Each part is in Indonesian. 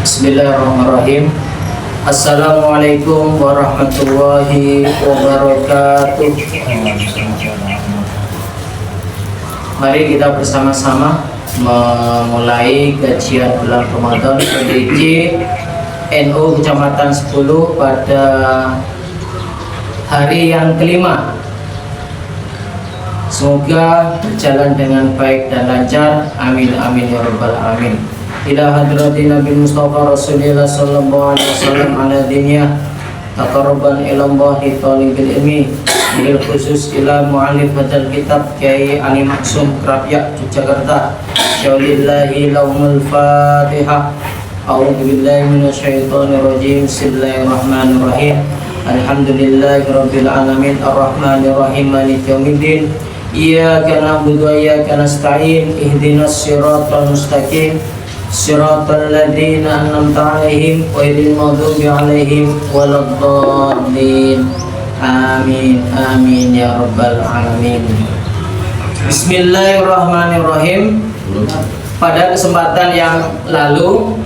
Bismillahirrahmanirrahim. Assalamualaikum warahmatullahi wabarakatuh. Mari kita bersama-sama memulai kajian bulan Ramadan PDJ NU Kecamatan 10 pada hari yang kelima. Semoga berjalan dengan baik dan lancar. Amin amin ya rabbal alamin. Ila hadrati Nabi Mustafa Rasulullah sallallahu alaihi wasallam ala diniyah taqarruban ila Allah talibil ilmi bil khusus ila muallif hadzal kitab Kiai Ali Maksum Krapyak Yogyakarta. Syaulillahi laumul Fatihah. A'udzu billahi minasyaitonir rajim. Bismillahirrahmanirrahim. Alhamdulillahirabbil alamin arrahmanir rahim maliki yaumiddin. Iyyaka na'budu wa iyyaka nasta'in. Ihdinas siratal mustaqim. Siratal ladzina an'amta 'alaihim ghairil maghdubi 'alaihim waladdallin. Amin amin ya rabbal alamin. Bismillahirrahmanirrahim. Pada kesempatan yang lalu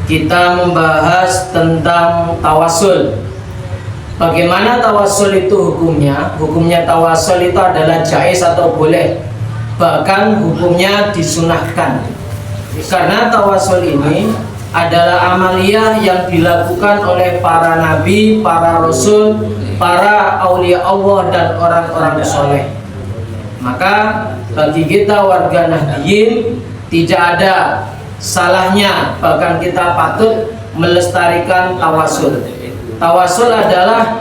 kita membahas tentang tawasul. Bagaimana tawasul itu hukumnya? Hukumnya tawasul itu adalah jaiz atau boleh, bahkan hukumnya disunahkan. Karena tawasul ini adalah amaliyah yang dilakukan oleh para nabi, para rasul, para aulia Allah dan orang-orang soleh. Maka bagi kita warga Nahdiyin tidak ada salahnya, bahkan kita patut melestarikan tawasul. Tawasul adalah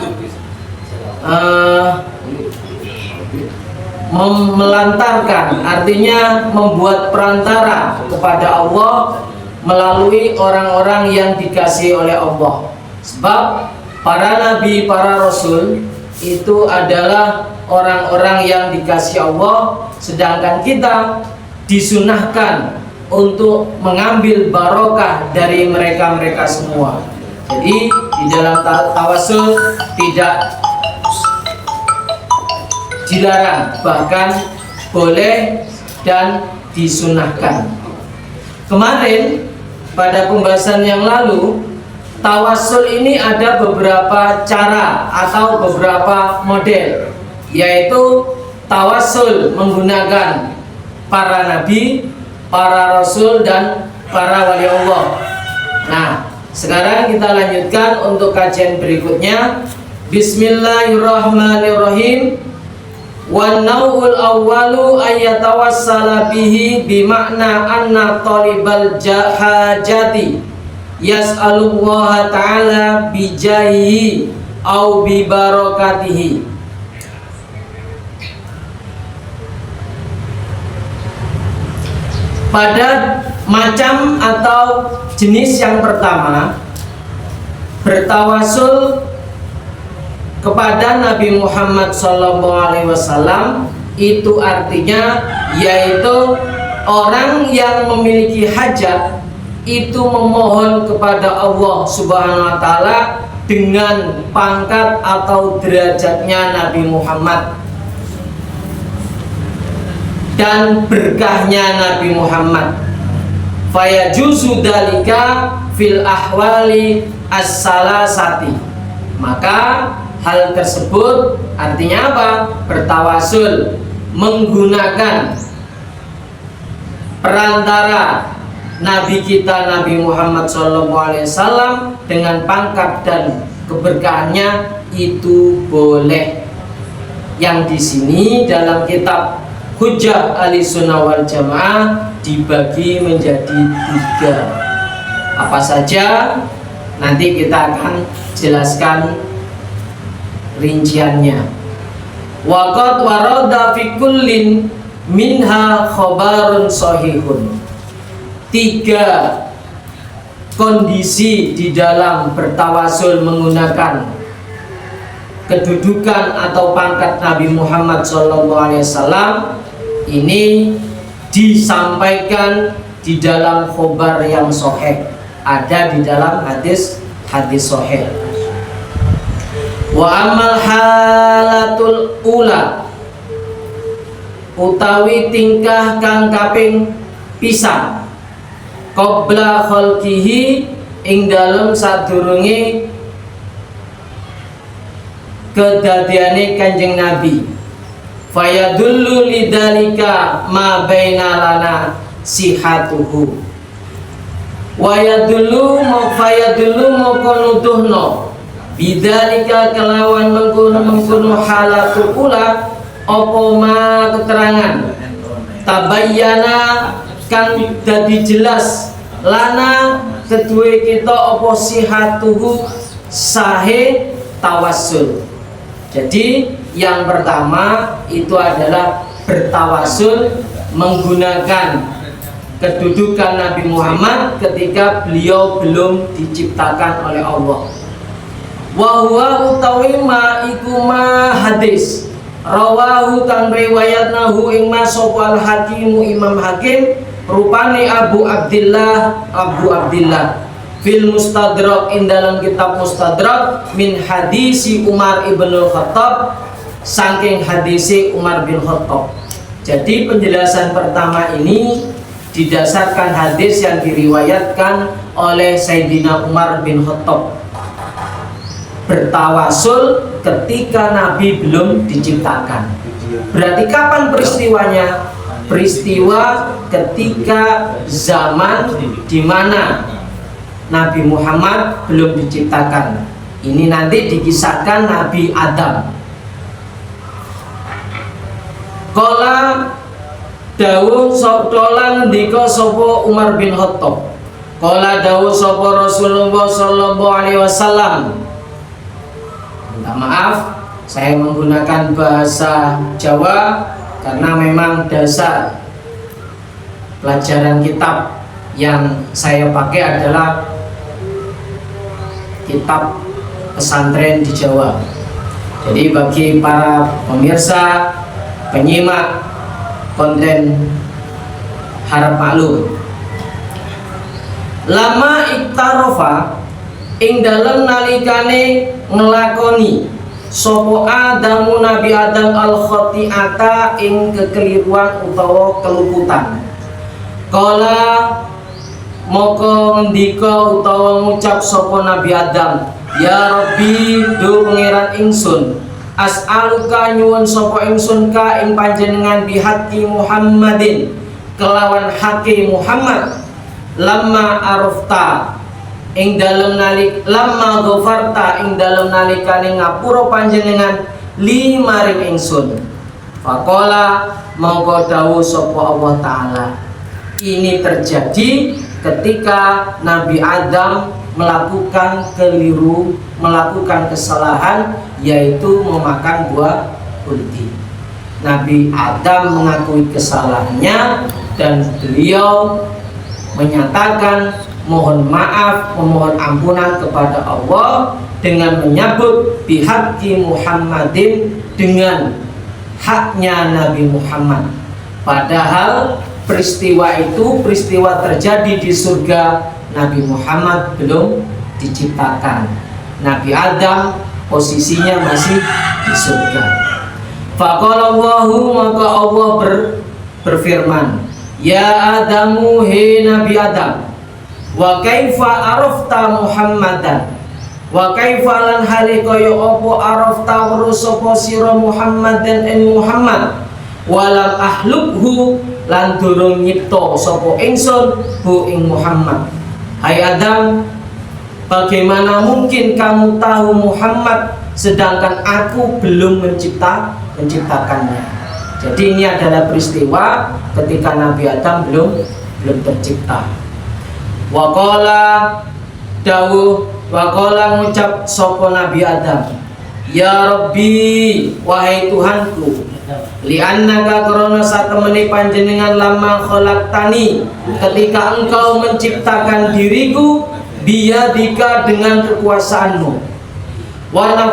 melantarkan, artinya membuat perantara kepada Allah melalui orang-orang yang dikasihi oleh Allah. Sebab para nabi, para rasul itu adalah orang-orang yang dikasihi Allah, sedangkan kita disunahkan untuk mengambil barokah dari mereka-mereka semua. Jadi di dalam tawasul tidak dilarang, bahkan boleh dan disunahkan. Kemarin pada pembahasan yang lalu, tawasul ini ada beberapa cara atau beberapa model, yaitu tawasul menggunakan para nabi, para rasul dan para wali Allah. Nah, sekarang kita lanjutkan untuk kajian berikutnya. Bismillahirrahmanirrahim. Wa naw'ul awwalu ayyatawassala bihi bima'na anna talibal hajati yas'alullaha ta'ala bijahihi au bi barakatihi. Pada macam atau jenis yang pertama, bertawasul kepada Nabi Muhammad SAW, itu artinya yaitu orang yang memiliki hajat itu memohon kepada Allah Subhanahu wa Ta'ala dengan pangkat atau derajatnya Nabi Muhammad dan berkahnya Nabi Muhammad. Fayajuzu dalika fil ahwali as-salasati. Maka hal tersebut artinya apa? Bertawasul menggunakan perantara Nabi kita Nabi Muhammad SAW dengan pangkat dan keberkahannya itu boleh. Yang di sini dalam kitab Hujjah Ahlussunnah wal Jamaah dibagi menjadi 3. Apa saja? Nanti kita akan jelaskan rinciannya. Waqad warada fi kullin minha khobarun sahihun. 3 kondisi di dalam bertawasul menggunakan kedudukan atau pangkat Nabi Muhammad SAW ini disampaikan di dalam khobar yang sahih, ada di dalam hadis sahih. Wa amal halatul ula utawi tingkah kang kaping pisan qabla khalqihi ing dalem sadurunge kedadiane Kanjeng Nabi, fayadullu lidzalika ma baina lana sihatuhu wa yadullu moko nuduhno bidzalika kelawan mengkono halatul ula apa ma keterangan tabayyana kang dadi jelas lana kedue kita apa sihatuhu sahe tawassul. Jadi yang pertama itu adalah bertawasul menggunakan kedudukan Nabi Muhammad ketika beliau belum diciptakan oleh Allah. Wa huwa utawi ma iku ma hadis rawahu kang riwayatnahu ing ma sapa al-Hakim Imam Hakim rupane Abu Abdillah fil Mustadrak ing dalam kitab Mustadrak min hadisi Umar ibn Khattab saking hadisi Umar bin Khattab. Jadi penjelasan pertama ini didasarkan hadis yang diriwayatkan oleh Sayyidina Umar bin Khattab, bertawasul ketika Nabi belum diciptakan. Berarti kapan peristiwanya? Peristiwa ketika zaman di mana Nabi Muhammad belum diciptakan. Ini nanti dikisahkan Nabi Adam. Kala dawuh sodolan ndika sapa Umar bin Khattab. Kala dawuh sapa Rasulullah sallallahu alaihi wasallam. Minta maaf, saya menggunakan bahasa Jawa karena memang dasar pelajaran kitab yang saya pakai adalah kitab pesantren di Jawa. Jadi bagi para pemirsa, penyimak konten harap maklum. Lama iktarofa ing dalem nalikane ngelakoni sopo Adamu Nabi Adam al khotiata ing kekeliruan utawa keluputan. Kala moko ngendika utawa ngucap sapa Nabi Adam, ya Rabbi do pangeran ingsun, as'aluka nyuwun sapa ingsun ka ing panjenengan bihaqi Muhammadin kelawan haqi Muhammad lamma arafta ing dalem nalik lamma ghafarta ing dalem nalikane ngapura panjenengan li maring ingsun. Faqala mongko dawuh sapa Allah taala, ini terjadi ketika Nabi Adam melakukan keliru, melakukan kesalahan, yaitu memakan buah kulti. Nabi Adam mengakui kesalahannya dan beliau menyatakan mohon maaf, memohon ampunan kepada Allah dengan menyebut bihaqi Muhammadin, dengan haknya Nabi Muhammad. Padahal peristiwa itu peristiwa terjadi di surga, Nabi Muhammad belum diciptakan. Nabi Adam posisinya masih di surga. Faqalallahu, maka Allah berfirman, ya Adamu, he Nabi Adam, wa kaifa arafta Muhammadan, wa kaifa lan hale kaya apa arafta weruh sapa sira Muhammadan ing Muhammad, walam ahlubhu lan durung nyipta sapa ingsun hu ing Muhammad. Hai Adam, bagaimana mungkin kamu tahu Muhammad sedangkan aku belum menciptakannya. Jadi ini adalah peristiwa ketika Nabi Adam belum tercipta. Waqala dawuh, waqala ngucap sapa Nabi Adam, Ya Rabbi, wahai Tuhanku, li'annaka korona satemene panjenengan lama khalaqtani, ketika engkau menciptakan diriku biyadika dengan kekuasaanmu, wana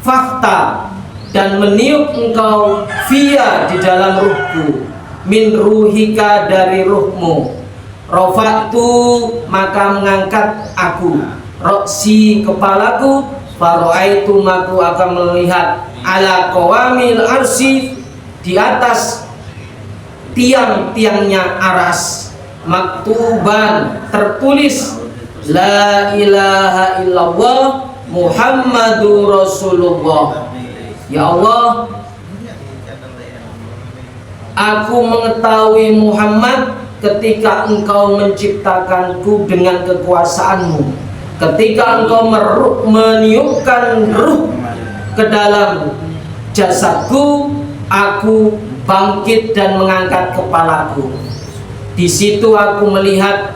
fakta dan meniup engkau via di dalam ruhku, min ruhika dari ruhmu, rofa'tu maka mengangkat aku, roksi kepalaku, faro'aitu maku akan melihat ala qawamil arsi di atas tiang-tiangnya aras, maktuban tertulis la ilaha illallah Muhammadur Rasulullah. Ya Allah, aku mengetahui Muhammad ketika engkau menciptakanku dengan kekuasaanmu, ketika engkau meniupkan ruh ke dalam jasadku, aku bangkit dan mengangkat kepalaku. Di situ aku melihat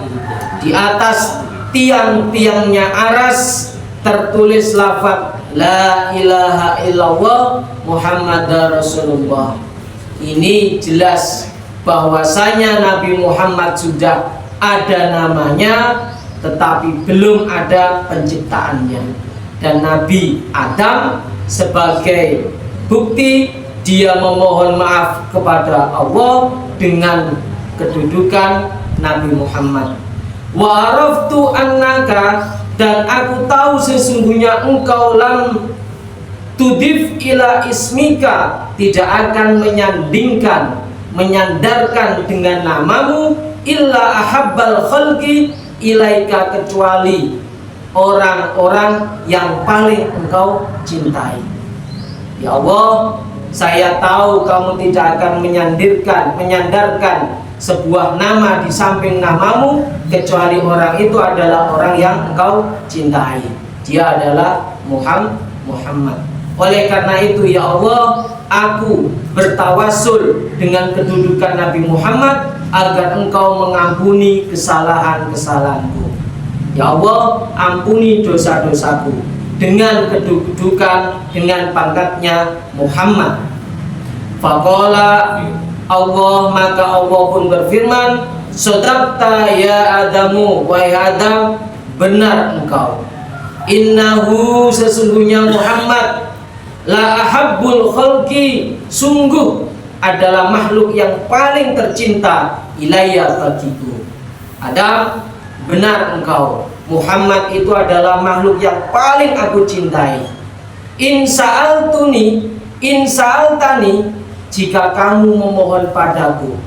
di atas tiang-tiangnya aras tertulis lafaz la ilaha illallah Muhammadar Rasulullah. Ini jelas bahwasanya Nabi Muhammad sudah ada namanya, tetapi belum ada penciptaannya. Dan Nabi Adam sebagai bukti dia memohon maaf kepada Allah dengan kedudukan Nabi Muhammad. Wa araftu annaka, dan aku tahu sesungguhnya engkau lam tudif ila ismika, tidak akan menyandarkan dengan namamu, illa ahabbal khalqi ilaika, kecuali orang-orang yang paling engkau cintai. Ya Allah, saya tahu kamu tidak akan menyandarkan sebuah nama di samping namamu, kecuali orang itu adalah orang yang engkau cintai. Dia adalah Muhammad. Oleh karena itu ya Allah, aku bertawassul dengan kedudukan Nabi Muhammad agar engkau mengampuni kesalahan-kesalahanku. Ya Allah, ampuni dosa-dosaku dengan kedudukan, dengan pangkatnya Muhammad. Faqala Allah, maka Allah pun berfirman, sadaqta ya Adamu, wahai Adam, benar engkau. Innahu, sesungguhnya Muhammad, la ahabbul khalqi, sungguh adalah makhluk yang paling tercinta ilayya bagiku. Adam, benar engkau, Muhammad itu adalah makhluk yang paling aku cintai. In sa'altani, jika kamu memohon padaku,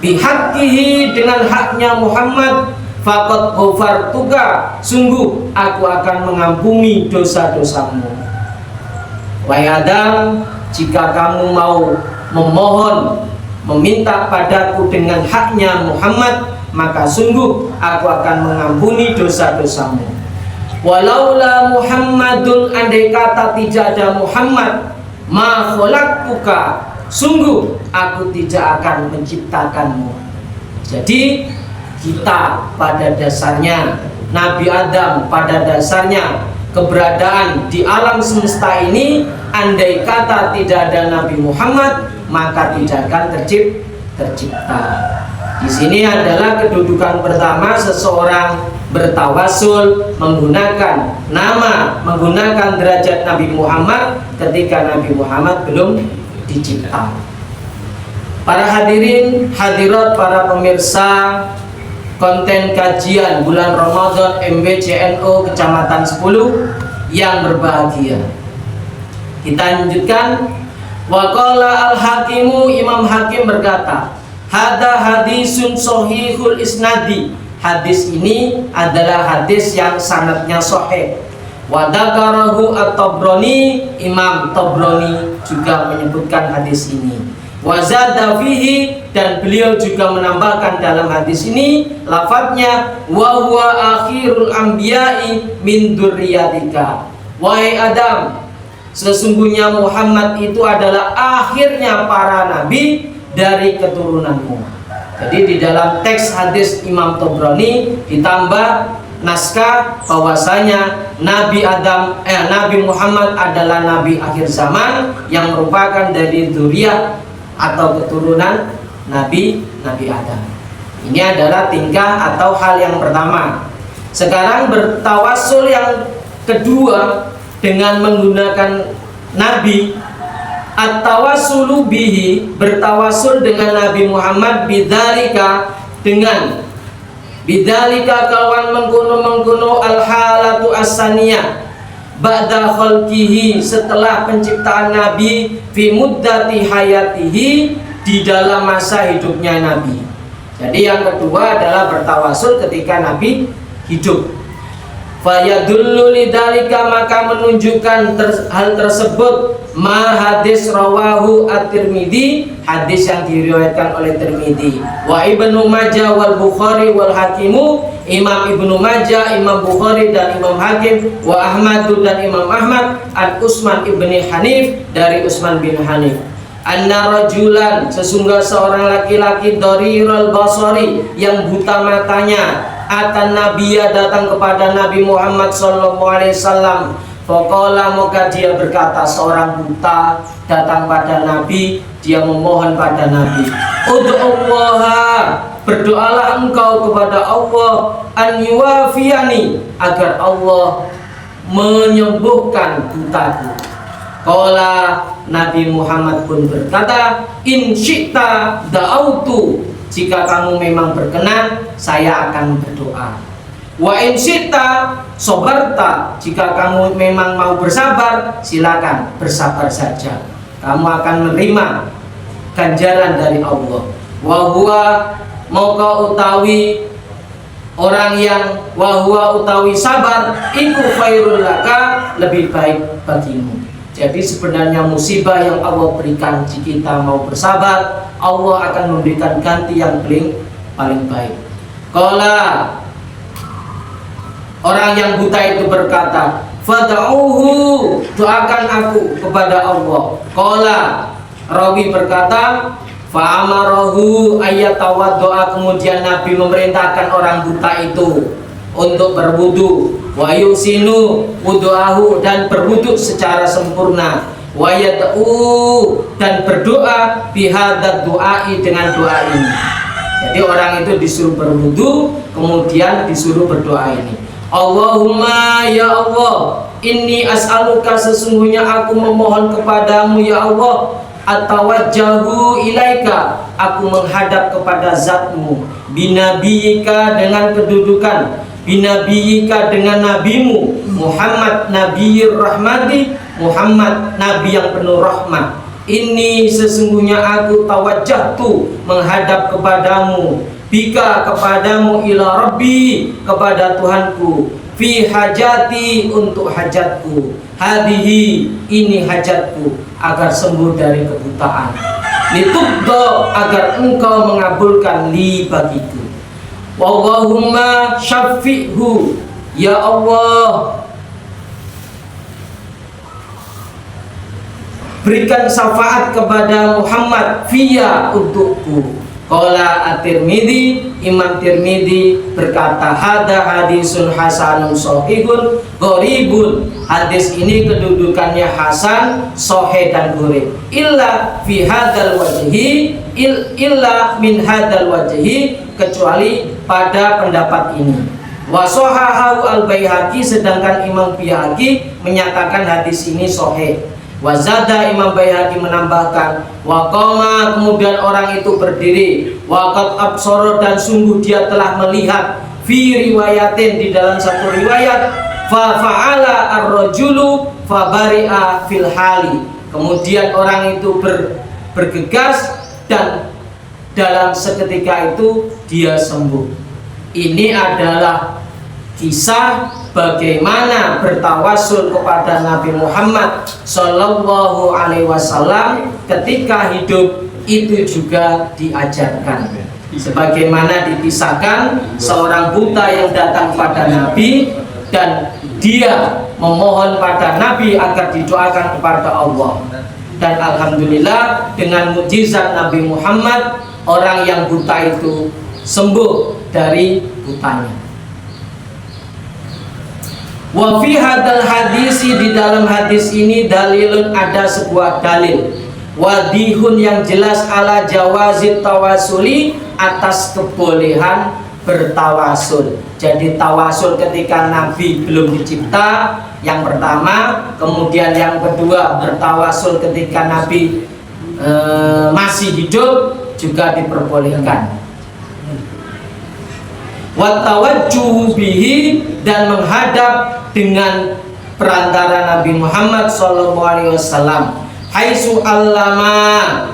bihaqqihi, dengan haknya Muhammad, faqad ghafartuka, sungguh aku akan mengampuni dosa-dosamu. Wahai Adam, jika kamu mau memohon, meminta padaku dengan haknya Muhammad, maka sungguh aku akan mengampuni dosa-dosamu. Walaula Muhammadun, andai kata tidak ada Muhammad, ma khalaqtuka, sungguh aku tidak akan menciptakanmu. Jadi kita pada dasarnya, Nabi Adam pada dasarnya, keberadaan di alam semesta ini, andai kata tidak ada Nabi Muhammad, maka tidak akan tercipta. Di sini adalah kedudukan pertama seseorang bertawassul menggunakan nama, menggunakan derajat Nabi Muhammad ketika Nabi Muhammad belum dicipta. Para hadirin, hadirat, para pemirsa konten kajian bulan Ramadan MBCNO Kecamatan 10 yang berbahagia, kita lanjutkan. Waqala al-Hakimu, Imam Hakim berkata, hada hadisun sahihul isnadi, hadis ini adalah hadis yang sanadnya sahih. Wa dzakarahu at-Tabrani, Imam Tabrani juga menyebutkan hadis ini. Wa zada fihi, dan beliau juga menambahkan dalam hadis ini lafadznya, wa huwa akhirul anbiya'i min dzurriyyatika, wahai Adam, sesungguhnya Muhammad itu adalah akhirnya para nabi dari keturunanmu. Jadi di dalam teks hadis Imam Tabrani ditambah naskah bahwasanya Nabi Muhammad adalah nabi akhir zaman yang merupakan dari dzurriyyah atau keturunan Nabi Adam. Ini adalah tingkah atau hal yang pertama. Sekarang bertawassul yang kedua dengan menggunakan Nabi. At-tawassulu bihi, bertawassul dengan Nabi Muhammad, bidzalika, dengan bidzalika kawan mengkono al-halatu as-saniyah ba'da khalqihi, setelah penciptaan Nabi, fi muddati hayatihi, di dalam masa hidupnya Nabi. Jadi yang kedua adalah bertawassul ketika Nabi hidup. Fayadullu lidzalika, maka menunjukkan hal tersebut ma hadis rawahu at-Tirmidzi, hadis yang diriwayatkan oleh Tirmidzi, wa Ibnu Majah wal Bukhari wal Hakimu, Imam Ibnu Majah, Imam Bukhari dan Imam Hakim, wa Ahmadu dan Imam Ahmad, an Utsman ibni Hanif, dari Utsman bin Hanif, anna rajulan, sesungguhnya seorang laki-laki dharirul basari, yang buta matanya, atan nabiya, datang kepada Nabi Muhammad sallallahu alaihi wasallam. Faqala, maka dia berkata, seorang buta datang pada Nabi, dia memohon pada Nabi, ud'ullaha, berdoalah engkau kepada Allah, an yuwafiyani, agar Allah menyembuhkan butaku. Qala, Nabi Muhammad pun berkata, in syi'ta da'autu, jika kamu memang berkenan, saya akan berdoa. Wa in syi'ta sabarta, jika kamu memang mau bersabar, silakan bersabar saja, kamu akan menerima ganjaran dari Allah. Wa huwa, mauka utawi orang yang wa huwa utawi sabar, iku khairul laka, lebih baik bagimu. Jadi sebenarnya musibah yang Allah berikan, jika kita mau bersabar, Allah akan memberikan ganti yang paling baik. Qala, orang yang buta itu berkata, fad'uhu, doakan aku kepada Allah. Qala, rawi berkata, fa'amarahu ayatawaddoa, kemudian Nabi memerintahkan orang buta itu untuk berwudu, wa yusinu wudu'ahu, dan berwudu secara sempurna, wa yad'u, dan berdoa bihadzal du'ai, dengan doa ini. Jadi orang itu disuruh berwudu, kemudian disuruh berdoa ini. Allahumma, ya Allah, inni as'aluka, sesungguhnya aku memohon kepadamu ya Allah, atawajjahu ilaika, aku menghadap kepada zatmu, binabiyika, dengan kedudukan, binabiyika, dengan nabimu, Muhammad nabiyir rahmati, Muhammad nabi yang penuh rahmat. Ini sesungguhnya aku tawajjahtu, menghadap kepadamu, bika, kepadamu, ila rabbi, kepada Tuhanku, fi hajati, untuk hajatku, hadihi, ini hajatku, agar sembuh dari kebutaan, litubdo, agar engkau mengabulkan li, bagiku. Wallahumma syafi'hu, ya Allah, berikan syafaat kepada Muhammad, fiya, untukku. Qala at-Tirmidzi, Imam Tirmidzi berkata, hada hadisun hasanun sahihun gharibun, hadis ini kedudukannya hasan, sahih dan gharib, illa fi hadzal wajhi, illa min hadzal wajhi, kecuali pada pendapat ini. Wa sahahahu al-Baihaqi, sedangkan Imam Baihaqi menyatakan hadis ini sahih. Wazada, Imam Baihaqi menambahkan, waqama, kemudian orang itu berdiri, waqad absara, dan sungguh dia telah melihat, fi riwayatin, di dalam satu riwayat, fa fa'ala ar-rajulu fa bari'a fil hali, kemudian orang itu bergegas dan dalam seketika itu dia sembuh. Ini adalah kisah bagaimana bertawassul kepada Nabi Muhammad Sallallahu Alaihi Wasallam ketika hidup, itu juga diajarkan. Sebagaimana dikisahkan seorang buta yang datang pada Nabi dan dia memohon pada Nabi agar didoakan kepada Allah. Dan alhamdulillah dengan mukjizat Nabi Muhammad, orang yang buta itu sembuh dari butanya. Wa fi hadal hadisi, di dalam hadis ini dalilun, ada sebuah dalil wadihun yang jelas ala jawazit tawasuli, atas kebolehan bertawasul. Jadi tawasul ketika Nabi belum dicipta, yang pertama. Kemudian yang kedua, bertawasul ketika Nabi masih hidup juga diperbolehkan. Wa tawajjuhu bihi, dan menghadap dengan perantara Nabi Muhammad SAW. Haitsu allama,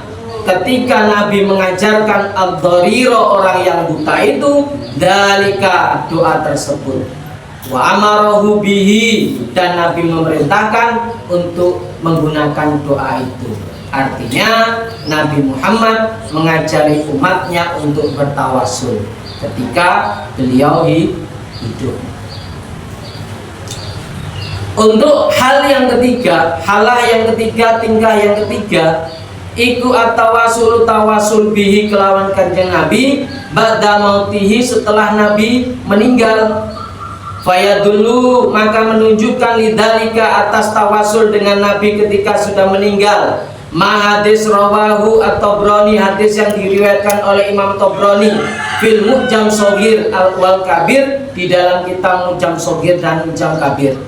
ketika Nabi mengajarkan ad-dharira, orang yang buta itu, dalika, doa tersebut. Wa amarahu bihi, dan Nabi memerintahkan untuk menggunakan doa itu. Artinya Nabi Muhammad mengajari umatnya untuk bertawasul ketika beliau hidup. Untuk hal yang ketiga, tingkah yang ketiga, iku at-tawasul, tawasul bihi, kelawan kanjeng Nabi, ba'da mautihi, setelah Nabi meninggal. Fayadullu, maka menunjukkan lidzalika, atas tawasul dengan Nabi ketika sudah meninggal, ma hadis rawahu at-Tabrani, hadis yang diriwayatkan oleh Imam Tabrani fil Mu'jam Shaghir wal Kabir, di dalam kitab Mu'jam Shaghir dan Mu'jam Kabir.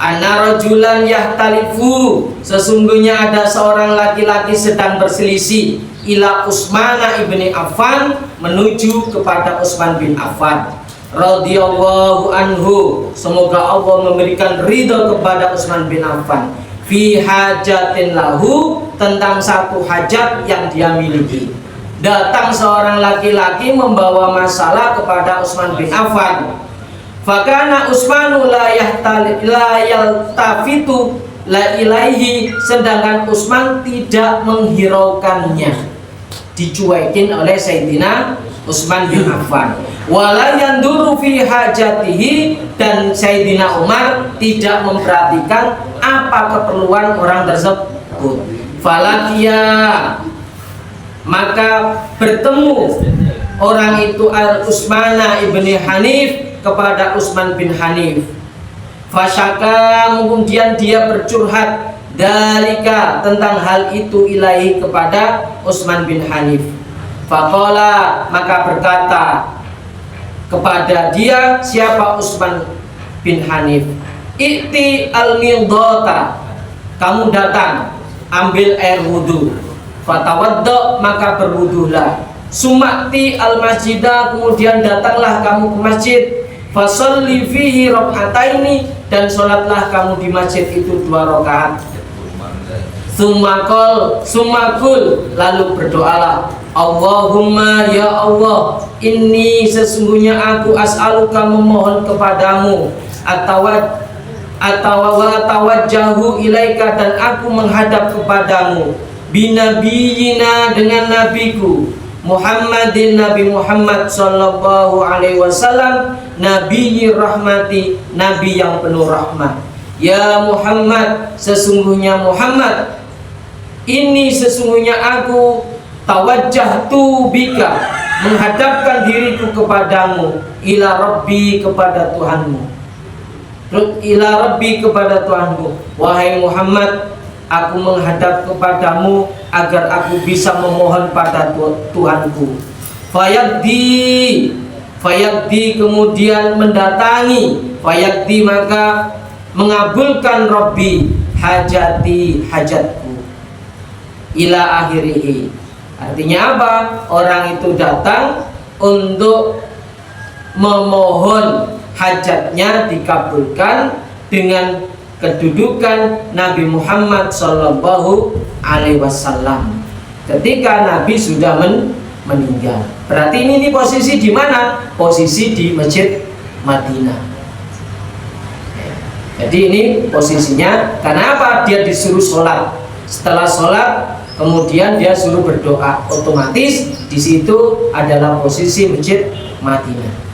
Anna rajulan yahtalifu, sesungguhnya ada seorang laki-laki sedang berselisih, ila Utsman ibni Affan, menuju kepada Utsman bin Affan radhiyallahu anhu, semoga Allah memberikan ridha kepada Utsman bin Affan, fi hajatin lahu, tentang satu hajat yang dia miliki. Datang seorang laki-laki membawa masalah kepada Utsman bin Affan. Fakana Utsmanu la yaltafitu la ilaihi, sedangkan Utsman tidak menghiraukannya, dicuekin oleh Sayyidina Utsman bin Affan. Wala yanduru fi hajatihi, dan Sayyidina Umar tidak memperhatikan apa keperluan orang tersebut. Falakia, maka bertemu orang itu Utsman ibni Hanif kepada Utsman bin Hanif. Fasyaka, kemudian dia bercurhat, dalika, tentang hal itu, ilahi, kepada Utsman bin Hanif. Faqala, maka berkata kepada dia, siapa Utsman bin Hanif, i'ti al-midata, kamu datang ambil air wudu. Fatawadda, maka berwudulah. Sumati al-masjidah, kemudian datanglah kamu ke masjid. Fasalli fihi rak'ataini, dan sholatlah kamu di masjid itu 2 rakaat. Sumakul, lalu berdoalah, Allahumma, ya Allah, inni, sesungguhnya aku, as'aluka, memohon kepadamu, tawajjahu ilaika, dan aku menghadap kepadamu, binabiyina, dengan nabiku Muhammadin, Nabi Muhammad sallallahu alaihi wasallam, nabiyyi rahmati, nabi yang penuh rahmat. Ya Muhammad, sesungguhnya Muhammad, ini sesungguhnya aku, tawajjahtu bika, menghadapkan diriku kepadamu, ila rabbi, kepada Tuhanmu, ila rabbi, kepada Tuhanmu. Wahai Muhammad, aku menghadap kepadamu agar aku bisa memohon pada Tuhanku. Fayaqdi, kemudian mendatangi, fayaqdi, maka mengabulkan Rabbi, hajati, hajatku, ila akhirihi. Artinya apa? Orang itu datang untuk memohon hajatnya dikabulkan dengan kedudukan Nabi Muhammad sallallahu alaihi wasallam ketika Nabi sudah meninggal. Berarti ini posisi di mana? Posisi di Masjid Madinah. Jadi ini posisinya. Karena apa? Dia disuruh sholat. Setelah sholat, kemudian dia suruh berdoa. Otomatis di situ adalah posisi Masjid Madinah.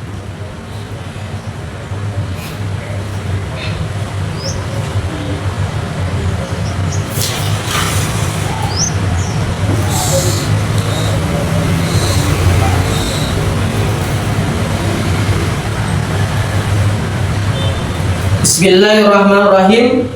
Bismillahirrahmanirrahim.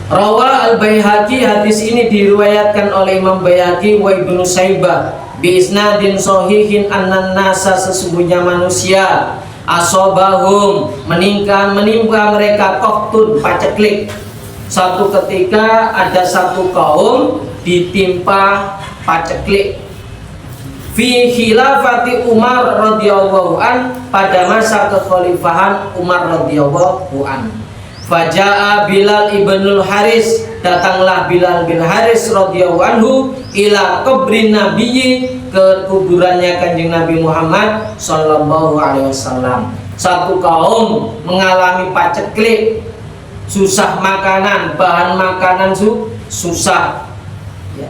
Rawa al-Baihaqi, hadis ini diriwayatkan oleh Imam Baihaqi wa Ibnu Saibah bi isnadin sahihin annan nasa, sesungguhnya manusia asobahum menimpa mereka qahtun paceklik. Suatu ketika ada satu kaum ditimpa paceklik fi khilafati Umar radhiyallahu an, pada masa kekhalifahan Umar radhiyallahu an. Faja'a Bilal ibnul Haris, datanglah Bilal bin Haris radhiyallahu anhu ila qabrin nabiyyi, ke kuburannya Kanjeng Nabi Muhammad sallallahu alaihi wasallam. Satu kaum mengalami paceklik, susah makanan, bahan makanan susah. Ya.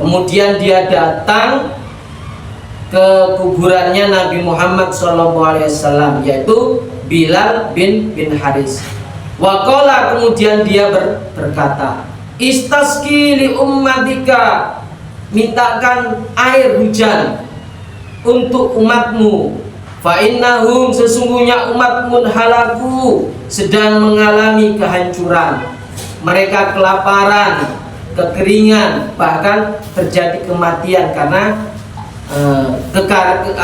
Kemudian dia datang ke kuburannya Nabi Muhammad sallallahu alaihi wasallam, yaitu Bilal bin Haris. Waqala, kemudian dia berkata, istasqi li ummatika, mintakan air hujan untuk umatmu. Fa innahum, sesungguhnya umatmu halaku, sedang mengalami kehancuran. Mereka kelaparan, kekeringan, bahkan terjadi kematian karena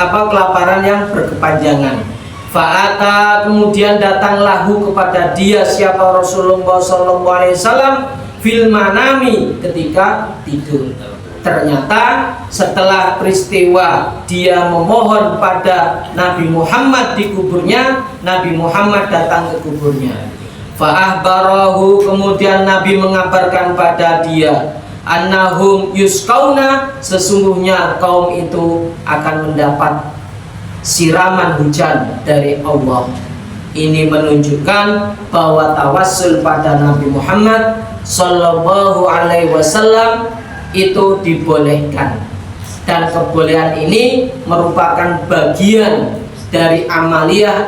kelaparan yang berkepanjangan. Fa'ata, kemudian datanglahu kepada dia siapa Rasulullah sallallahu alaihi wasallam fil manami, ketika tidur. Ternyata setelah peristiwa dia memohon pada Nabi Muhammad di kuburnya, Nabi Muhammad datang ke kuburnya. Fa'ahbarahu, kemudian Nabi mengabarkan pada dia, annahum yusqauna, sesungguhnya kaum itu akan mendapat siraman hujan dari Allah. Ini menunjukkan bahwa tawassul pada Nabi Muhammad sallallahu alaihi wasallam itu dibolehkan, dan kebolehan ini merupakan bagian dari amaliyah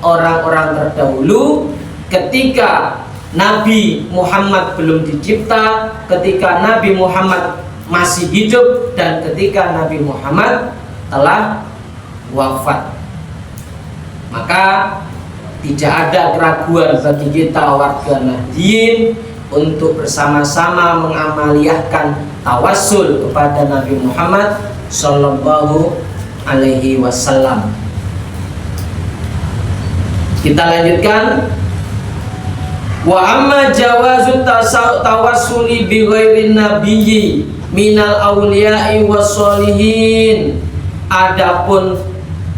orang-orang terdahulu ketika Nabi Muhammad belum dicipta, ketika Nabi Muhammad masih hidup, dan ketika Nabi Muhammad telah wafat. Maka tidak ada keraguan bagi kita warga Nahdien untuk bersama-sama mengamaliyahkan tawassul kepada Nabi Muhammad sallallahu alaihi wasallam. Kita lanjutkan. Wa amma jawazu tawassuli bi ghairin nabiyyi minal auliya'i wassolihin, adapun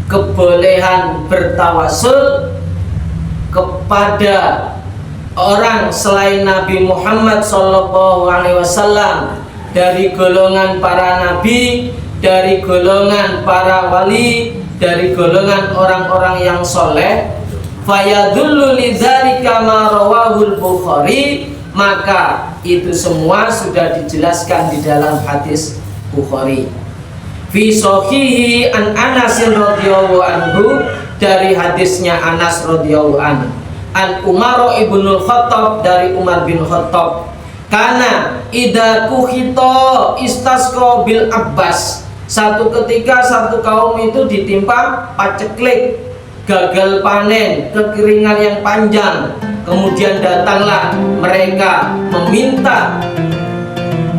kebolehan bertawassul kepada orang selain Nabi Muhammad sallallahu alaihi wasallam dari golongan para nabi, dari golongan para wali, dari golongan orang-orang yang soleh, fayadullu lidzalika ma rawahul Bukhari, maka itu semua sudah dijelaskan di dalam hadis Bukhari. Fi shahihi an Anas radhiyallahu anhu, dari hadisnya Anas radhiyallahu anhu, an Umar ibnul Khattab, dari Umar bin Khattab, kana idza kuhita istasqa bil Abbas, satu ketika satu kaum itu ditimpa paceklik, gagal panen, kekeringan yang panjang, kemudian datanglah mereka meminta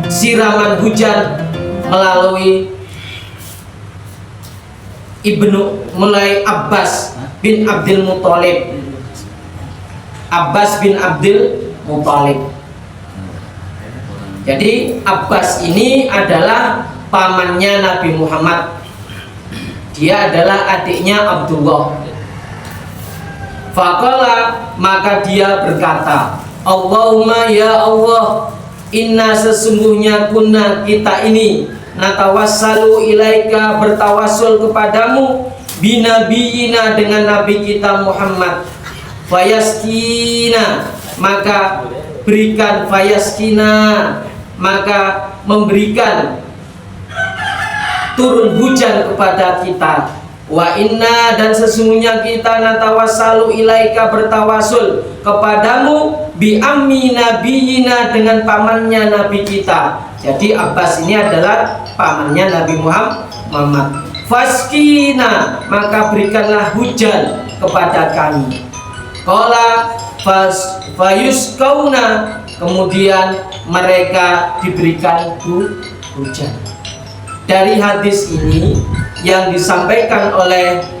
siraman hujan melalui mulai Abbas bin Abdul Muthalib. Abbas bin Abdul Muthalib. Jadi Abbas ini adalah pamannya Nabi Muhammad. Dia adalah adiknya Abdullah. Faqala, maka dia berkata, Allahumma ya Allah, inna sesungguhnya kunna kita ini natawassalu ilaika bertawassul kepadamu binabiyina dengan nabi kita Muhammad, fayaskina maka berikan, fayaskina maka memberikan turun hujan kepada kita, wa inna dan sesungguhnya kita natawassalu ilaika bertawasul kepadamu bi ammi nabiyina dengan pamannya nabi kita. Jadi Abbas ini adalah pamannya Nabi Muhammad. Faskina maka berikanlah hujan kepada kami. Qala fayusqauna, kemudian mereka diberikan hujan. Dari hadis ini yang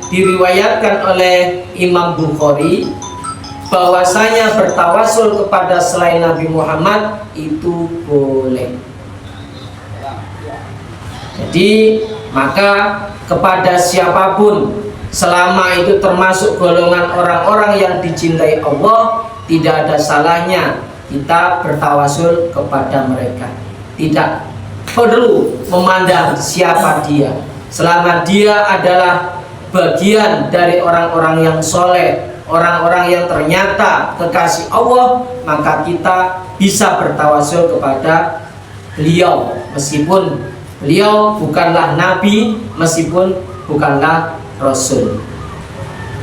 diriwayatkan oleh Imam Bukhari, bahwasanya bertawasul kepada selain Nabi Muhammad itu boleh. Jadi maka kepada siapapun, selama itu termasuk golongan orang-orang yang dicintai Allah, tidak ada salahnya kita bertawasul kepada mereka. Tidak perlu memandang siapa dia, selama dia adalah bagian dari orang-orang yang soleh, orang-orang yang ternyata kekasih Allah, maka kita bisa bertawasul kepada beliau, meskipun beliau bukanlah nabi, meskipun bukanlah rasul.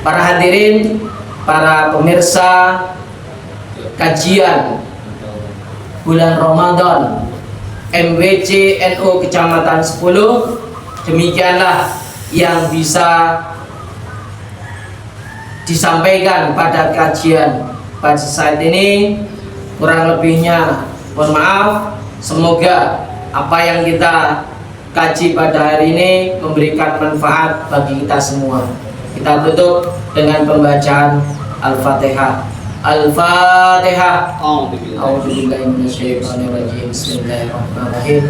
Para hadirin, para pemirsa kajian bulan Ramadan MWC NU Kecamatan 10, demikianlah yang bisa disampaikan pada kajian pada saat ini. Kurang lebihnya mohon maaf. Semoga apa yang kita kaji pada hari ini memberikan manfaat bagi kita semua. Kita tutup dengan pembacaan Al-Fatihah. Al-Fatihah. A'udzubillahi minasyaitonir rajim. Bismillahirrahmanirrahim.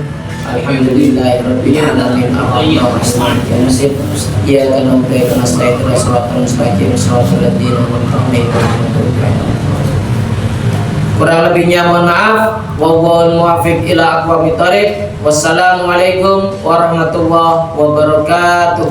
Alhamdulillahirabbil alamin. Arrahmanirrahim. Iyyaka na'budu wa iyyaka nasta'in. Shiratal mustaqim. Shiratal ladzina an'amta 'alaihim. Kurang lebihnya mohon maaf. Wallahul muwaffiq ila aqwamit thoriq. Wassalamualaikum warahmatullahi wabarakatuh.